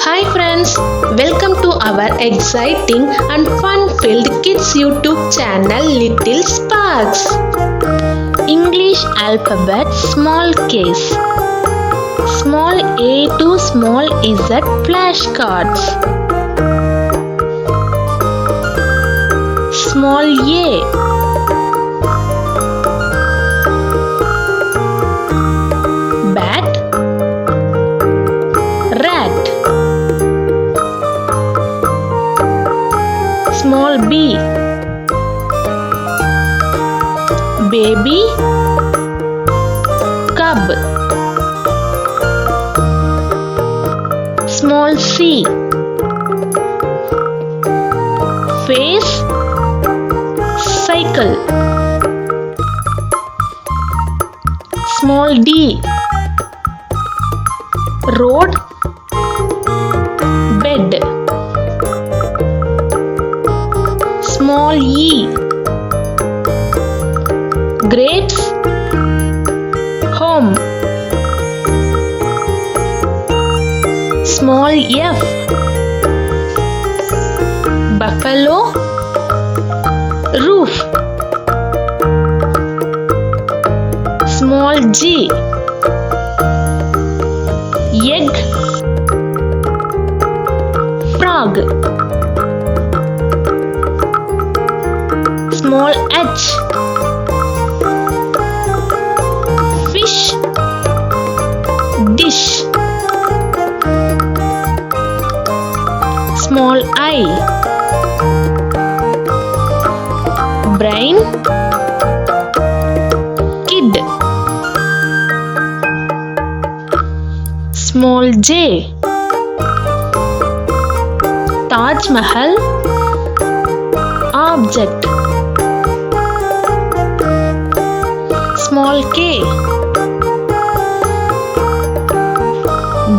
Hi friends, welcome to our exciting and fun-filled kids YouTube channel Little Sparks. English alphabet small case. Small a to small z flashcards. Small a. Bat. Rat. Small b. Baby. Cub. Small c. Face. Cycle. Small d. Road. Bed. Small e. Grapes. Home. Small f. Buffalo. Roof. Small g. Egg. Frog. Small h. Fish. Dish. Small I. Brain. Kid. Small j. Taj Mahal. Object. Small k.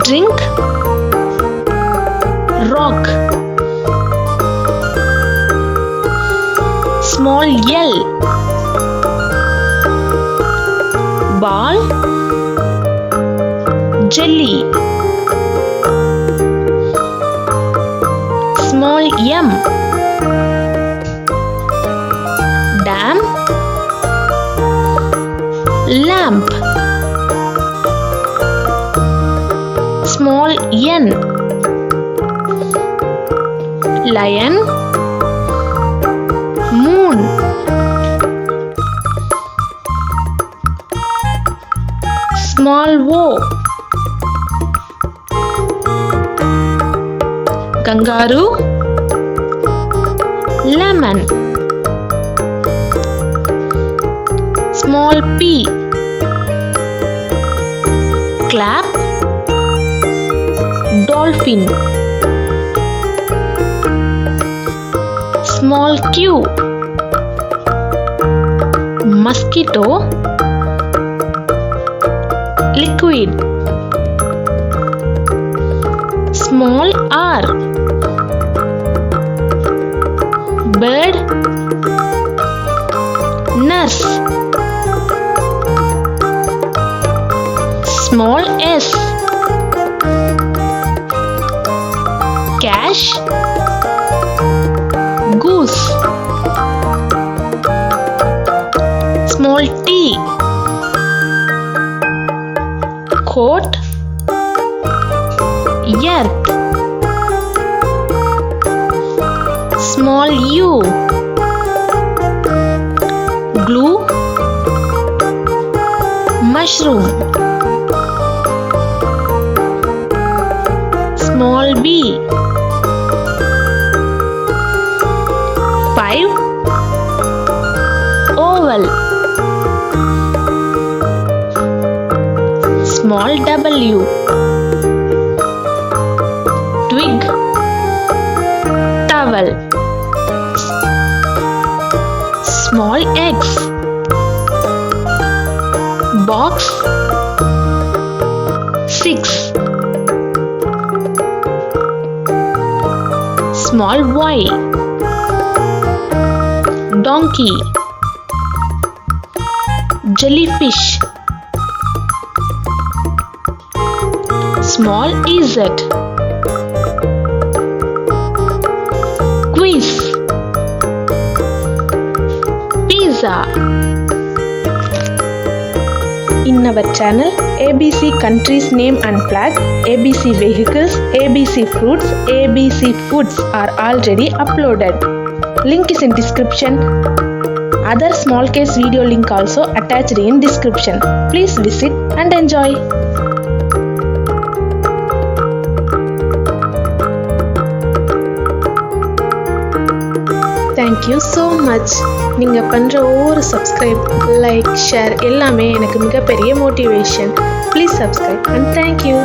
Drink. Rock. Small l. Ball. Jelly. Small m. Dam. Lamp. Small n. Lion. Moon. Small o. Kangaroo. Lemon. Small p. Clap. Dolphin. Small q. Mosquito. Liquid. Small r. Bird. Nurse. Small s. Cash. Goose. Small t. Coat. Earth. Small u. Glue. Mushroom. Small b. 5. Oval. Small w. Twig. Towel. Small x. Box. 6. Small y. Donkey. Jellyfish. Small z. pizza. In our channel, ABC countries name and flag, ABC vehicles, ABC fruits, ABC foods are already uploaded. Link is in description. Other small case video link also attached in description. Please visit and enjoy. Thank you so much. நீங்கள் பண்ணுற ஒவ்வொரு subscribe, like, share எல்லாமே எனக்கு மிகப்பெரிய motivation. Please subscribe and thank you.